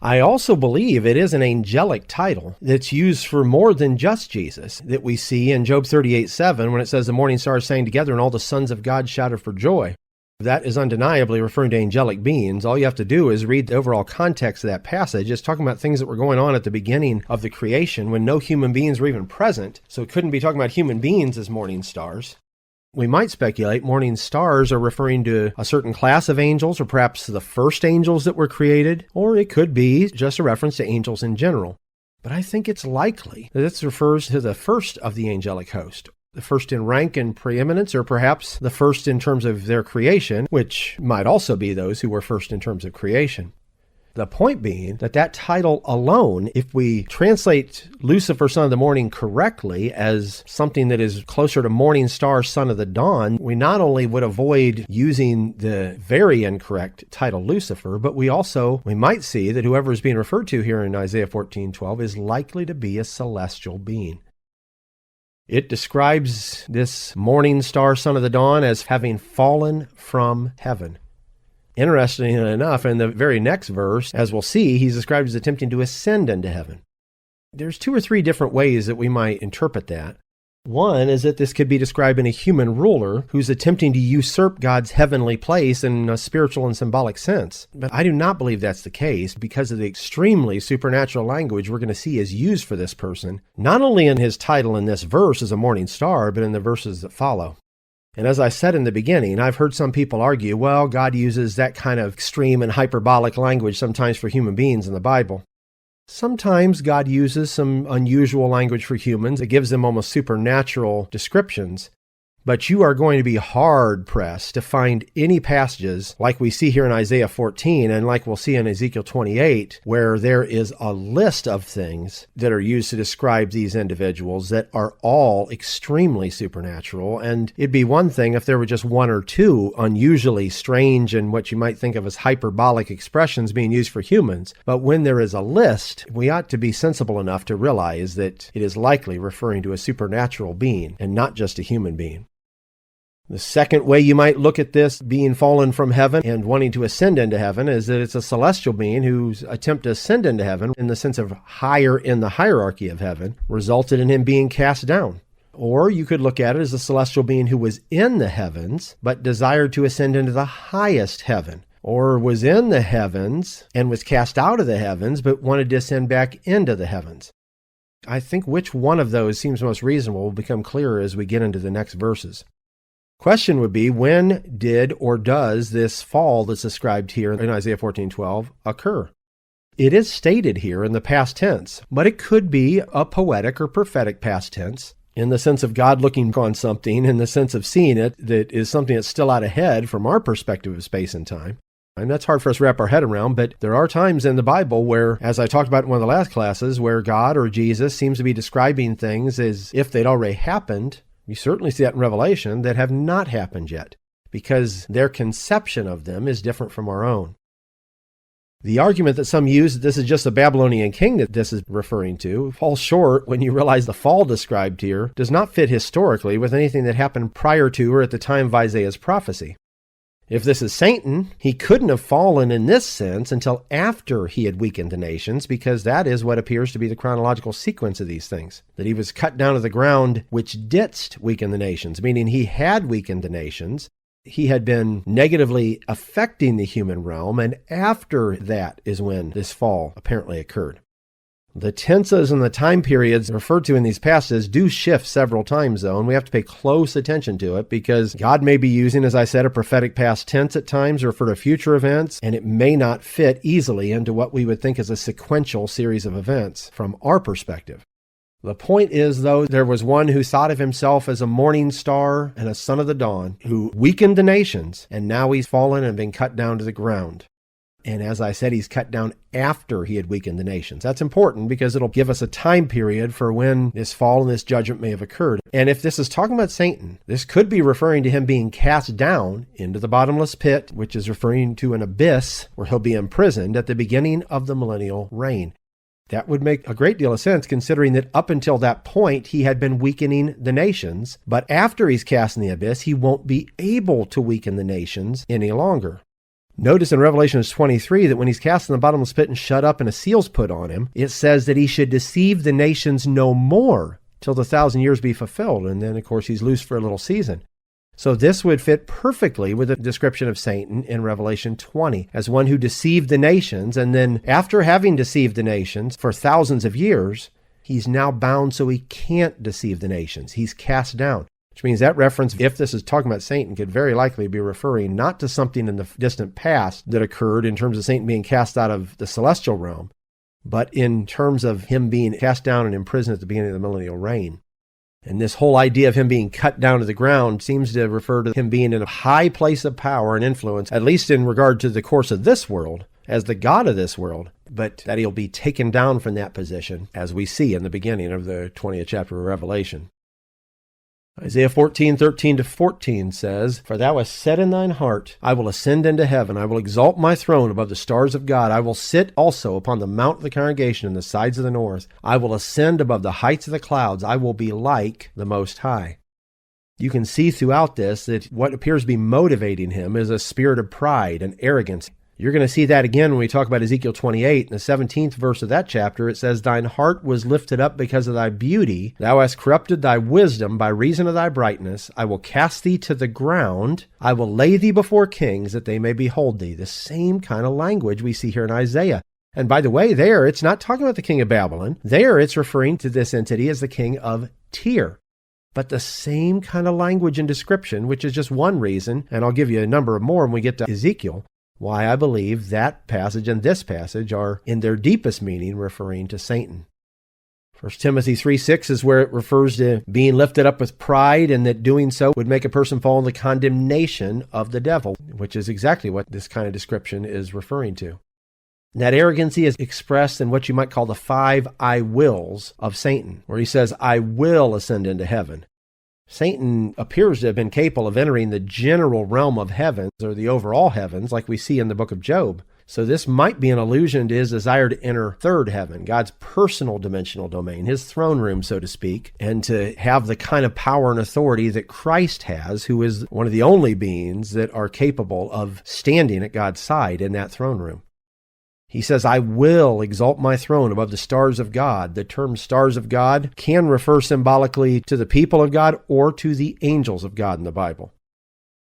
I also believe it is an angelic title that's used for more than just Jesus, that we see in Job 38:7 when it says the morning stars sang together and all the sons of God shouted for joy. That is undeniably referring to angelic beings. All you have to do is read the overall context of that passage. It's talking about things that were going on at the beginning of the creation when no human beings were even present. So it couldn't be talking about human beings as morning stars. We might speculate morning stars are referring to a certain class of angels, or perhaps the first angels that were created, or it could be just a reference to angels in general. But I think it's likely that this refers to the first of the angelic host. The first in rank and preeminence, or perhaps the first in terms of their creation, which might also be those who were first in terms of creation. The point being that title alone, if we translate Lucifer, son of the morning, correctly as something that is closer to morning star, son of the dawn, we not only would avoid using the very incorrect title Lucifer, but we might see that whoever is being referred to here in Isaiah 14:12 is likely to be a celestial being. It describes this morning star, son of the dawn, as having fallen from heaven. Interestingly enough, in the very next verse, as we'll see, he's described as attempting to ascend into heaven. There's 2 or 3 different ways that we might interpret that. One is that this could be describing a human ruler who's attempting to usurp God's heavenly place in a spiritual and symbolic sense. But I do not believe that's the case because of the extremely supernatural language we're going to see is used for this person, not only in his title in this verse as a morning star, but in the verses that follow. And as I said in the beginning, I've heard some people argue, well, God uses that kind of extreme and hyperbolic language sometimes for human beings in the Bible. Sometimes God uses some unusual language for humans. It gives them almost supernatural descriptions. But you are going to be hard-pressed to find any passages like we see here in Isaiah 14 and like we'll see in Ezekiel 28, where there is a list of things that are used to describe these individuals that are all extremely supernatural. And it'd be one thing if there were just 1 or 2 unusually strange and what you might think of as hyperbolic expressions being used for humans. But when there is a list, we ought to be sensible enough to realize that it is likely referring to a supernatural being and not just a human being. The second way you might look at this being fallen from heaven and wanting to ascend into heaven is that it's a celestial being whose attempt to ascend into heaven, in the sense of higher in the hierarchy of heaven, resulted in him being cast down. Or you could look at it as a celestial being who was in the heavens but desired to ascend into the highest heaven, or was in the heavens and was cast out of the heavens but wanted to ascend back into the heavens. I think which one of those seems most reasonable will become clearer as we get into the next verses. Question would be, when did or does this fall that's described here in Isaiah 14:12 occur? It is stated here in the past tense, but it could be a poetic or prophetic past tense in the sense of God looking on something, in the sense of seeing it, that is something that's still out ahead from our perspective of space and time. And that's hard for us to wrap our head around, but there are times in the Bible where, as I talked about in one of the last classes, where God or Jesus seems to be describing things as if they'd already happened. You certainly see that in Revelation, that have not happened yet, because their conception of them is different from our own. The argument that some use that this is just a Babylonian king that this is referring to falls short when you realize the fall described here does not fit historically with anything that happened prior to or at the time of Isaiah's prophecy. If this is Satan, he couldn't have fallen in this sense until after he had weakened the nations, because that is what appears to be the chronological sequence of these things. That he was cut down to the ground, which didst weaken the nations, meaning he had weakened the nations. He had been negatively affecting the human realm, and after that is when this fall apparently occurred. The tenses and the time periods referred to in these passages do shift several times, though, and we have to pay close attention to it because God may be using, as I said, a prophetic past tense at times to refer to future events, and it may not fit easily into what we would think is a sequential series of events from our perspective. The point is, though, there was one who thought of himself as a morning star and a son of the dawn, who weakened the nations, and now he's fallen and been cut down to the ground. And as I said, he's cut down after he had weakened the nations. That's important because it'll give us a time period for when this fall and this judgment may have occurred. And if this is talking about Satan, this could be referring to him being cast down into the bottomless pit, which is referring to an abyss where he'll be imprisoned at the beginning of the millennial reign. That would make a great deal of sense considering that up until that point he had been weakening the nations, but after he's cast in the abyss, he won't be able to weaken the nations any longer. Notice in Revelation 23 that when he's cast in the bottomless pit and shut up and a seal's put on him, it says that he should deceive the nations no more till the 1,000 years be fulfilled. And then, of course, he's loose for a little season. So this would fit perfectly with the description of Satan in Revelation 20 as one who deceived the nations. And then after having deceived the nations for thousands of years, he's now bound so he can't deceive the nations. He's cast down. Which means that reference, if this is talking about Satan, could very likely be referring not to something in the distant past that occurred in terms of Satan being cast out of the celestial realm, but in terms of him being cast down and imprisoned at the beginning of the millennial reign. And this whole idea of him being cut down to the ground seems to refer to him being in a high place of power and influence, at least in regard to the course of this world, as the god of this world, but that he'll be taken down from that position, as we see in the beginning of the 20th chapter of Revelation. Isaiah 14:13-14 says, "For thou hast said in thine heart, I will ascend into heaven, I will exalt my throne above the stars of God, I will sit also upon the mount of the congregation in the sides of the north, I will ascend above the heights of the clouds, I will be like the Most High." You can see throughout this that what appears to be motivating him is a spirit of pride and arrogance. You're going to see that again when we talk about Ezekiel 28. In the 17th verse of that chapter, it says, "Thine heart was lifted up because of thy beauty. Thou hast corrupted thy wisdom by reason of thy brightness. I will cast thee to the ground. I will lay thee before kings that they may behold thee." The same kind of language we see here in Isaiah. And by the way, there, it's not talking about the king of Babylon. There, it's referring to this entity as the king of Tyre. But the same kind of language and description, which is just one reason, and I'll give you a number of more when we get to Ezekiel, why I believe that passage and this passage are, in their deepest meaning, referring to Satan. 1 Timothy 3:6 is where it refers to being lifted up with pride, and that doing so would make a person fall in the condemnation of the devil, which is exactly what this kind of description is referring to. And that arrogancy is expressed in what you might call the 5 I wills of Satan, where he says, "I will ascend into heaven." Satan appears to have been capable of entering the general realm of heavens, or the overall heavens, like we see in the book of Job. So this might be an allusion to his desire to enter third heaven, God's personal dimensional domain, his throne room, so to speak, and to have the kind of power and authority that Christ has, who is one of the only beings that are capable of standing at God's side in that throne room. He says, "I will exalt my throne above the stars of God." The term stars of God can refer symbolically to the people of God or to the angels of God in the Bible.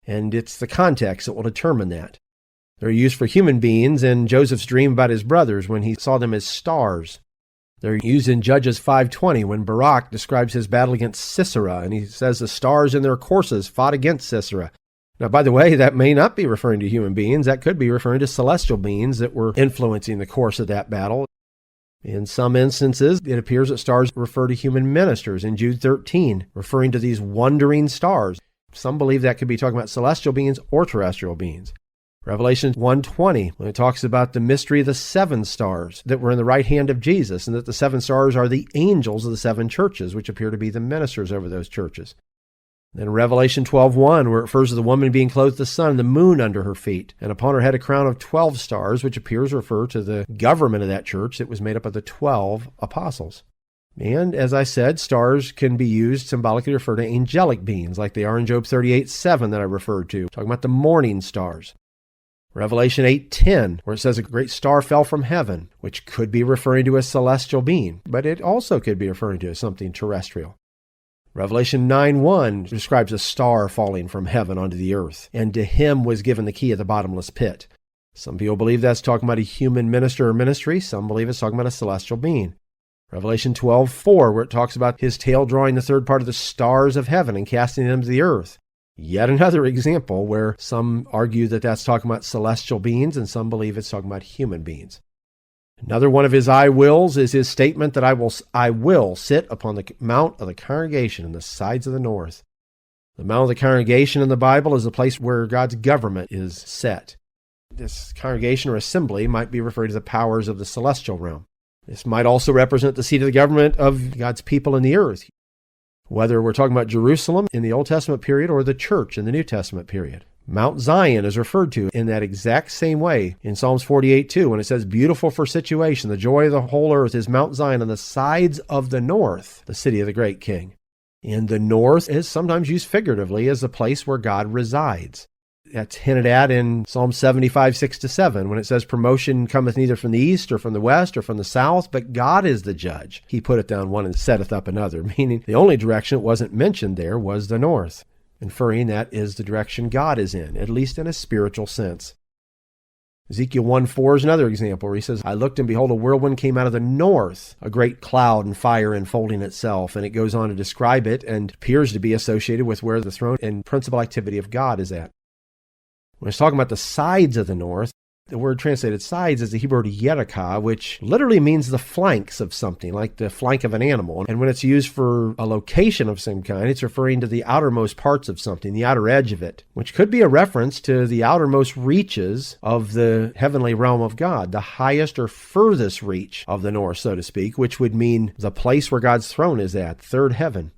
And it's the context that will determine that. They're used for human beings in Joseph's dream about his brothers when he saw them as stars. They're used in Judges 5:20 when Barak describes his battle against Sisera, and he says the stars in their courses fought against Sisera. Now, by the way, that may not be referring to human beings. That could be referring to celestial beings that were influencing the course of that battle. In some instances, it appears that stars refer to human ministers in Jude 13, referring to these wandering stars. Some believe that could be talking about celestial beings or terrestrial beings. Revelation 1:20, when it talks about the mystery of the 7 stars that were in the right hand of Jesus, and that the 7 stars are the angels of the 7 churches, which appear to be the ministers over those churches. Then Revelation 12:1, where it refers to the woman being clothed with the sun and the moon under her feet, and upon her head a crown of 12 stars, which appears to refer to the government of that church that was made up of the 12 apostles. And as I said, stars can be used symbolically to refer to angelic beings, like they are in Job 38:7 that I referred to, talking about the morning stars. Revelation 8:10, where it says a great star fell from heaven, which could be referring to a celestial being, but it also could be referring to something terrestrial. Revelation 9:1 describes a star falling from heaven onto the earth, and to him was given the key of the bottomless pit. Some people believe that's talking about a human minister or ministry. Some believe it's talking about a celestial being. Revelation 12:4, where it talks about his tail drawing the third part of the stars of heaven and casting them to the earth. Yet another example where some argue that that's talking about celestial beings, and some believe it's talking about human beings. Another one of his I wills is his statement that I will sit upon the mount of the congregation in the sides of the north. The mount of the congregation in the Bible is the place where God's government is set. This congregation or assembly might be referred to the powers of the celestial realm. This might also represent the seat of the government of God's people in the earth, whether we're talking about Jerusalem in the Old Testament period or the church in the New Testament period. Mount Zion is referred to in that exact same way in Psalms 48:2, when it says, "Beautiful for situation, the joy of the whole earth is Mount Zion on the sides of the north, the city of the great king." And the north is sometimes used figuratively as the place where God resides. That's hinted at in Psalm 75:6-7, when it says, "Promotion cometh neither from the east or from the west or from the south, but God is the judge. He putteth down one and setteth up another," meaning the only direction it wasn't mentioned there was the north, inferring that is the direction God is in, at least in a spiritual sense. Ezekiel 1:4 is another example where he says, "I looked and behold a whirlwind came out of the north, a great cloud and fire enfolding itself," and it goes on to describe it and appears to be associated with where the throne and principal activity of God is at. When it's talking about the sides of the north, The word translated sides is the Hebrew word yedakah, which literally means the flanks of something, like the flank of an animal. And when it's used for a location of some kind, it's referring to the outermost parts of something, the outer edge of it, which could be a reference to the outermost reaches of the heavenly realm of God, the highest or furthest reach of the north, so to speak, which would mean the place where God's throne is at, third heaven.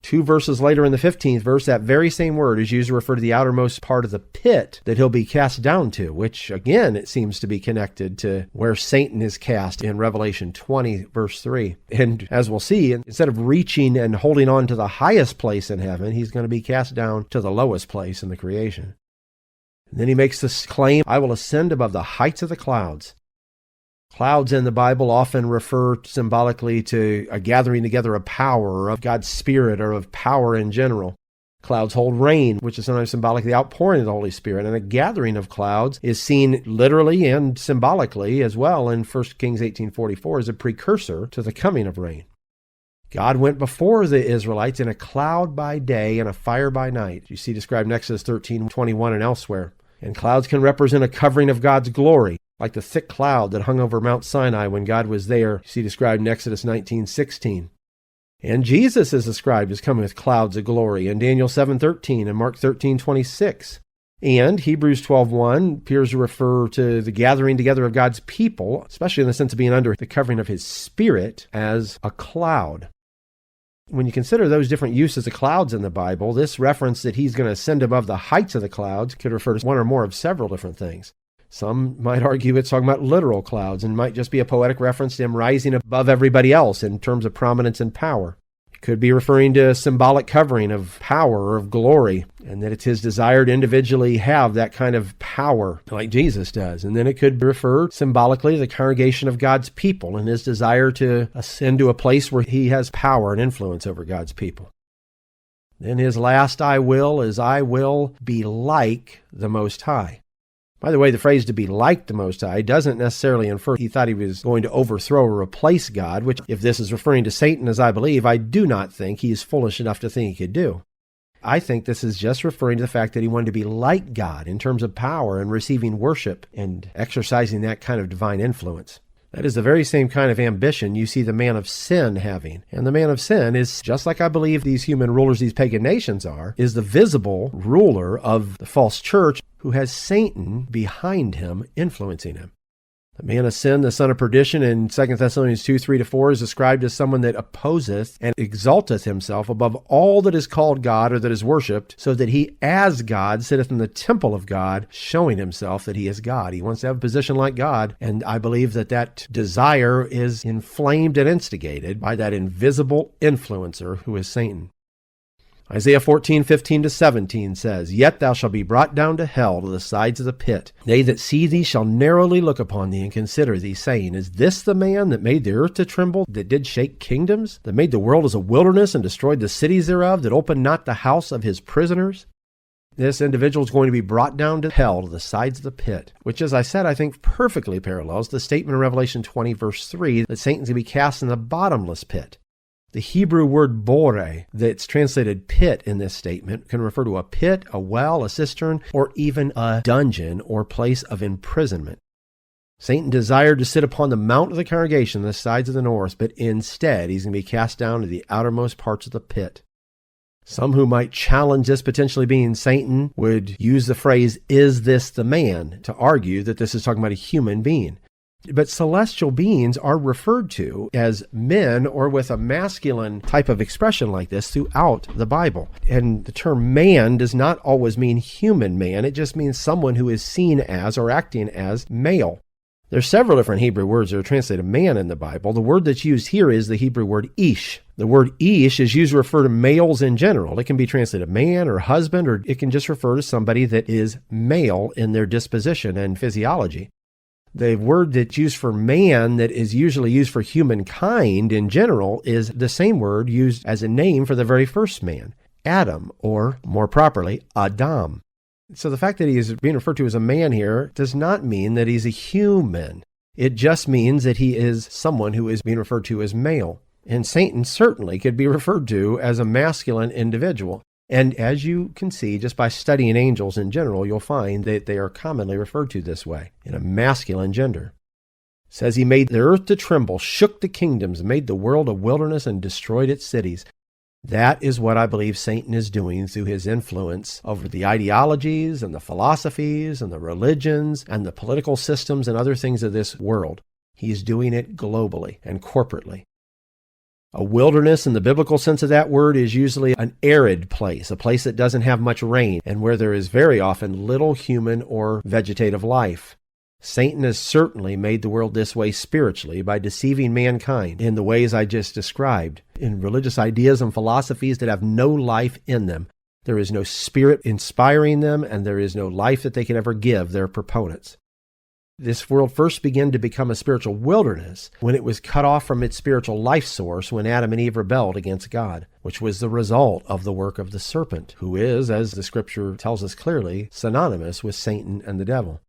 2 verses later in the 15th verse, that very same word is used to refer to the outermost part of the pit that he'll be cast down to, which again, it seems to be connected to where Satan is cast in Revelation 20 verse 3. And as we'll see, instead of reaching and holding on to the highest place in heaven, he's going to be cast down to the lowest place in the creation. And then he makes this claim, I will ascend above the heights of the clouds. Clouds in the Bible often refer symbolically to a gathering together of power, of God's Spirit, or of power in general. Clouds hold rain, which is sometimes symbolic of the outpouring of the Holy Spirit. And a gathering of clouds is seen literally and symbolically as well in 1 Kings 18:44 as a precursor to the coming of rain. God went before the Israelites in a cloud by day and a fire by night. You see described in Exodus 13:21 and elsewhere. And clouds can represent a covering of God's glory, like the thick cloud that hung over Mount Sinai when God was there. You see described in Exodus 19:16. And Jesus is described as coming with clouds of glory in Daniel 7:13 and Mark 13:26. And Hebrews 12:1 appears to refer to the gathering together of God's people, especially in the sense of being under the covering of his Spirit, as a cloud. When you consider those different uses of clouds in the Bible, this reference that he's going to ascend above the heights of the clouds could refer to one or more of several different things. Some might argue it's talking about literal clouds and might just be a poetic reference to him rising above everybody else in terms of prominence and power. It could be referring to a symbolic covering of power or of glory, and that it's his desire to individually have that kind of power like Jesus does. And then it could refer symbolically to the congregation of God's people and his desire to ascend to a place where he has power and influence over God's people. Then his last I will is I will be like the Most High. By the way, the phrase to be like the Most High doesn't necessarily infer he thought he was going to overthrow or replace God, which, if this is referring to Satan, as I believe, I do not think he is foolish enough to think he could do. I think this is just referring to the fact that he wanted to be like God in terms of power and receiving worship and exercising that kind of divine influence. That is the very same kind of ambition you see the man of sin having. And the man of sin is, just like I believe these human rulers, these pagan nations are, is the visible ruler of the false church who has Satan behind him, influencing him. The man of sin, the son of perdition, in 2 Thessalonians 2:3-4 is described as someone that opposeth and exalteth himself above all that is called God or that is worshipped, so that he as God sitteth in the temple of God, showing himself that he is God. He wants to have a position like God, and I believe that that desire is inflamed and instigated by that invisible influencer who is Satan. Isaiah 14:15-17 says, Yet thou shalt be brought down to hell, to the sides of the pit. They that see thee shall narrowly look upon thee and consider thee, saying, Is this the man that made the earth to tremble, that did shake kingdoms, that made the world as a wilderness and destroyed the cities thereof, that opened not the house of his prisoners? This individual is going to be brought down to hell, to the sides of the pit, which, as I said, I think perfectly parallels the statement in Revelation 20, verse 3, that Satan's going to be cast in the bottomless pit. The Hebrew word bore, that's translated pit in this statement, can refer to a pit, a well, a cistern, or even a dungeon or place of imprisonment. Satan desired to sit upon the mount of the congregation, the sides of the north, but instead he's going to be cast down to the outermost parts of the pit. Some who might challenge this potentially being Satan would use the phrase, is this the man, to argue that this is talking about a human being. But celestial beings are referred to as men or with a masculine type of expression like this throughout the Bible. And the term man does not always mean human man. It just means someone who is seen as or acting as male. There's several different Hebrew words that are translated man in the Bible. The word that's used here is the Hebrew word ish. The word ish is used to refer to males in general. It can be translated man or husband, or it can just refer to somebody that is male in their disposition and physiology. The word that's used for man that is usually used for humankind in general is the same word used as a name for the very first man, Adam, or more properly, Adam. So the fact that he is being referred to as a man here does not mean that he's a human. It just means that he is someone who is being referred to as male. And Satan certainly could be referred to as a masculine individual. And as you can see, just by studying angels in general, you'll find that they are commonly referred to this way, in a masculine gender. It says he made the earth to tremble, shook the kingdoms, made the world a wilderness, and destroyed its cities. That is what I believe Satan is doing through his influence over the ideologies and the philosophies and the religions and the political systems and other things of this world. He's doing it globally and corporately. A wilderness, in the biblical sense of that word, is usually an arid place, a place that doesn't have much rain, and where there is very often little human or vegetative life. Satan has certainly made the world this way spiritually by deceiving mankind in the ways I just described, in religious ideas and philosophies that have no life in them. There is no spirit inspiring them, and there is no life that they can ever give their proponents. This world first began to become a spiritual wilderness when it was cut off from its spiritual life source when Adam and Eve rebelled against God, which was the result of the work of the serpent, who is, as the Scripture tells us clearly, synonymous with Satan and the devil.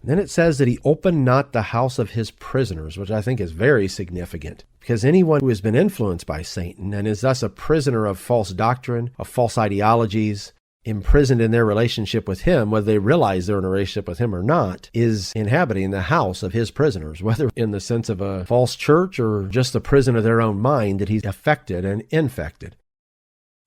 Then it says that he opened not the house of his prisoners, which I think is very significant, because anyone who has been influenced by Satan and is thus a prisoner of false doctrine, of false ideologies, imprisoned in their relationship with him, whether they realize they're in a relationship with him or not, is inhabiting the house of his prisoners, whether in the sense of a false church or just the prison of their own mind that he's affected and infected.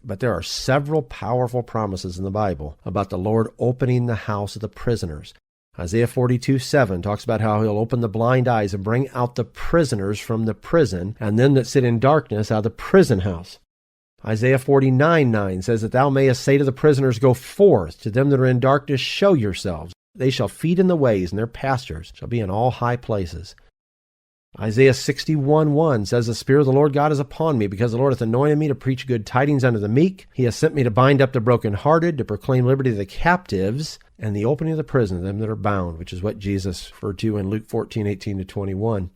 But there are several powerful promises in the Bible about the Lord opening the house of the prisoners. Isaiah 42:7 talks about how he'll open the blind eyes and bring out the prisoners from the prison, and them that sit in darkness out of the prison house. Isaiah 49:9 says that thou mayest say to the prisoners, Go forth, to them that are in darkness show yourselves. They shall feed in the ways, and their pastures shall be in all high places. Isaiah 61:1 says, The Spirit of the Lord God is upon me, because the Lord hath anointed me to preach good tidings unto the meek. He hath sent me to bind up the brokenhearted, to proclaim liberty to the captives, and the opening of the prison to them that are bound, which is what Jesus referred to in Luke 14:18-21.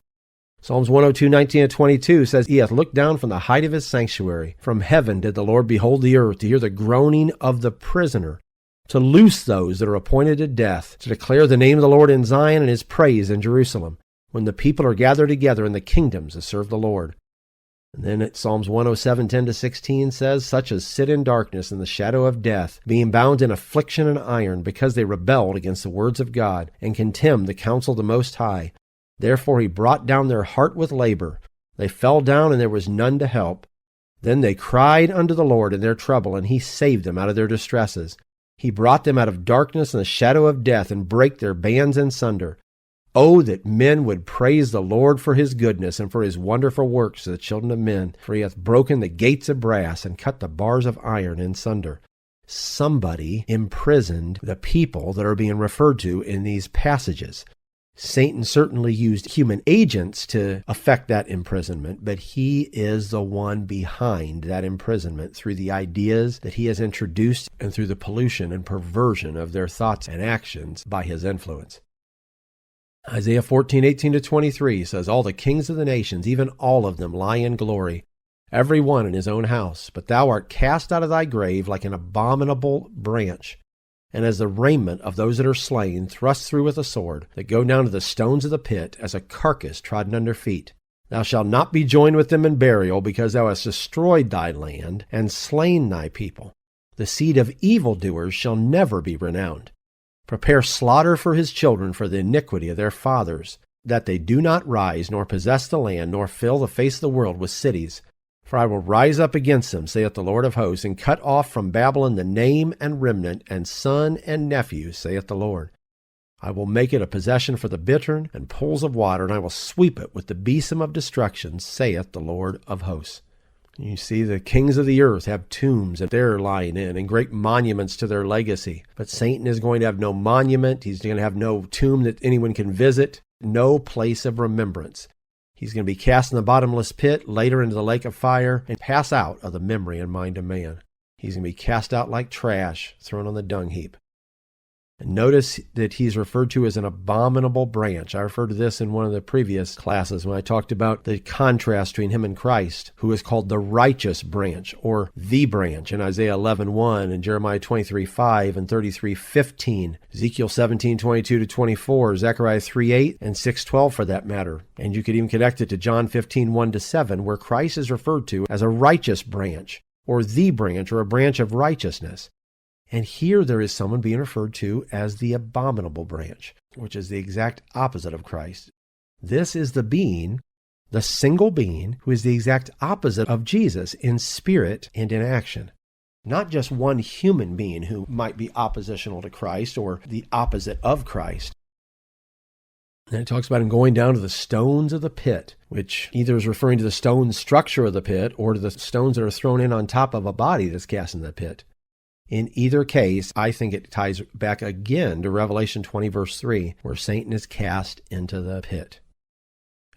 Psalms 102:19-22 says, He hath looked down from the height of his sanctuary. From heaven did the Lord behold the earth, to hear the groaning of the prisoner, to loose those that are appointed to death, to declare the name of the Lord in Zion and his praise in Jerusalem, when the people are gathered together in the kingdoms to serve the Lord. And then at Psalms 107:10-16 says, Such as sit in darkness in the shadow of death, being bound in affliction and iron, because they rebelled against the words of God, and contemned the counsel of the Most High. Therefore he brought down their heart with labor. They fell down, and there was none to help. Then they cried unto the Lord in their trouble, and he saved them out of their distresses. He brought them out of darkness and the shadow of death, and brake their bands in sunder. Oh, that men would praise the Lord for his goodness and for his wonderful works to the children of men, for he hath broken the gates of brass and cut the bars of iron in sunder. Somebody imprisoned the people that are being referred to in these passages. Satan certainly used human agents to effect that imprisonment, but he is the one behind that imprisonment through the ideas that he has introduced and through the pollution and perversion of their thoughts and actions by his influence. Isaiah 14:18-23 says, All the kings of the nations, even all of them, lie in glory, every one in his own house. But thou art cast out of thy grave like an abominable branch, and as the raiment of those that are slain, thrust through with a sword, that go down to the stones of the pit, as a carcass trodden under feet. Thou shalt not be joined with them in burial, because thou hast destroyed thy land, and slain thy people. The seed of evildoers shall never be renowned. Prepare slaughter for his children for the iniquity of their fathers, that they do not rise, nor possess the land, nor fill the face of the world with cities. For I will rise up against them, saith the Lord of hosts, and cut off from Babylon the name and remnant, and son and nephew, saith the Lord. I will make it a possession for the bittern and pools of water, and I will sweep it with the besom of destruction, saith the Lord of hosts. You see, the kings of the earth have tombs that they're lying in and great monuments to their legacy. But Satan is going to have no monument. He's going to have no tomb that anyone can visit, no place of remembrance. He's going to be cast in the bottomless pit, later into the lake of fire, and pass out of the memory and mind of man. He's going to be cast out like trash, thrown on the dung heap. And notice that he's referred to as an abominable branch. I referred to this in one of the previous classes when I talked about the contrast between him and Christ, who is called the righteous branch, or the branch, in Isaiah 11:1 and Jeremiah 23:5 and 33:15, Ezekiel 17:22-24, Zechariah 3:8 and 6:12 for that matter. And you could even connect it to John 15:1-7, where Christ is referred to as a righteous branch. or the branch, or a branch of righteousness. And here there is someone being referred to as the abominable branch, which is the exact opposite of Christ. This is the being, the single being, who is the exact opposite of Jesus in spirit and in action. Not just one human being who might be oppositional to Christ or the opposite of Christ. And it talks about him going down to the stones of the pit, which either is referring to the stone structure of the pit or to the stones that are thrown in on top of a body that's cast in the pit. In either case, I think it ties back again to Revelation 20, verse 3, where Satan is cast into the pit.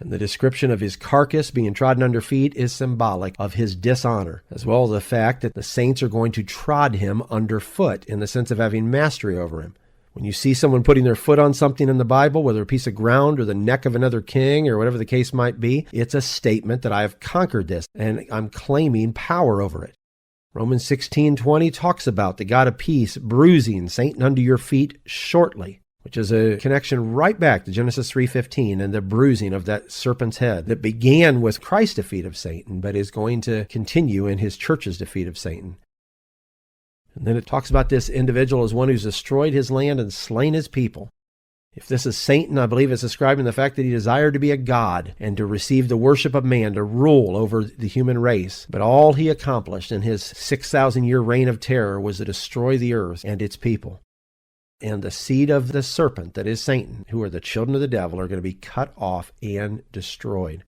And the description of his carcass being trodden under feet is symbolic of his dishonor, as well as the fact that the saints are going to trod him underfoot in the sense of having mastery over him. When you see someone putting their foot on something in the Bible, whether a piece of ground or the neck of another king or whatever the case might be, it's a statement that I have conquered this and I'm claiming power over it. Romans 16:20 talks about the God of peace bruising Satan under your feet shortly, which is a connection right back to Genesis 3:15 and the bruising of that serpent's head that began with Christ's defeat of Satan, but is going to continue in his church's defeat of Satan. And then it talks about this individual as one who's destroyed his land and slain his people. If this is Satan, I believe it's describing the fact that he desired to be a god and to receive the worship of man, to rule over the human race. But all he accomplished in his 6,000-year reign of terror was to destroy the earth and its people. And the seed of the serpent, that is Satan, who are the children of the devil, are going to be cut off and destroyed.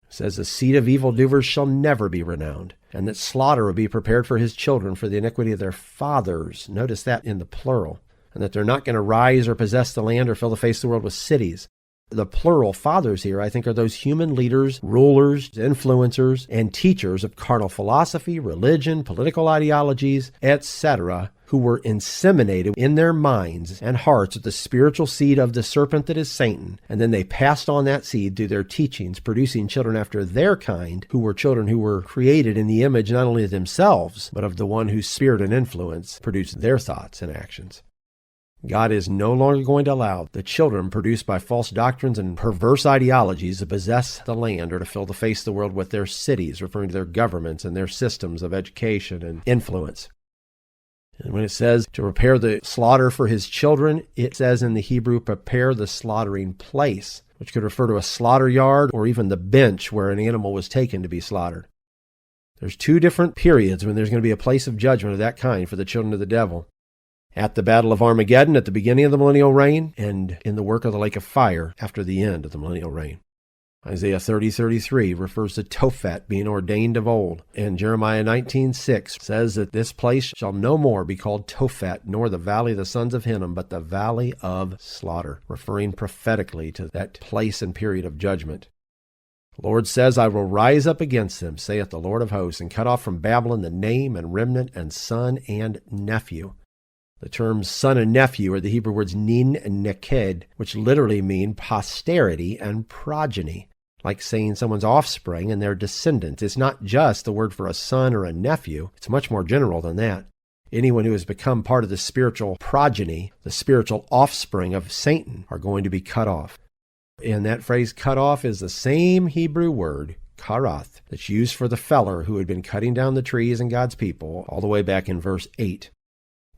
It says the seed of evildoers shall never be renowned, and that slaughter will be prepared for his children for the iniquity of their fathers. Notice that in the plural. And that they're not going to rise or possess the land or fill the face of the world with cities. The plural fathers here, I think, are those human leaders, rulers, influencers, and teachers of carnal philosophy, religion, political ideologies, etc., who were inseminated in their minds and hearts with the spiritual seed of the serpent that is Satan, and then they passed on that seed through their teachings, producing children after their kind, who were children who were created in the image not only of themselves, but of the one whose spirit and influence produced their thoughts and actions. God is no longer going to allow the children produced by false doctrines and perverse ideologies to possess the land or to fill the face of the world with their cities, referring to their governments and their systems of education and influence. And when it says to prepare the slaughter for his children, it says in the Hebrew, prepare the slaughtering place, which could refer to a slaughter yard or even the bench where an animal was taken to be slaughtered. There's two different periods when there's going to be a place of judgment of that kind for the children of the devil. At the Battle of Armageddon at the beginning of the millennial reign, and in the work of the lake of fire after the end of the millennial reign. Isaiah 30:33 refers to Tophet being ordained of old, and Jeremiah 19:6 says that this place shall no more be called Tophet, nor the valley of the sons of Hinnom, but the valley of slaughter, referring prophetically to that place and period of judgment. The Lord says, I will rise up against them, saith the Lord of hosts, and cut off from Babylon the name and remnant and son and nephew. The terms son and nephew are the Hebrew words nin and neked, which literally mean posterity and progeny, like saying someone's offspring and their descendants. It's not just the word for a son or a nephew. It's much more general than that. Anyone who has become part of the spiritual progeny, the spiritual offspring of Satan, are going to be cut off. And that phrase cut off is the same Hebrew word, karath, that's used for the feller who had been cutting down the trees and God's people all the way back in verse 8.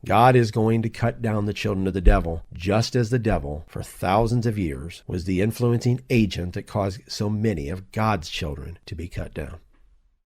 God is going to cut down the children of the devil, just as the devil, for thousands of years, was the influencing agent that caused so many of God's children to be cut down.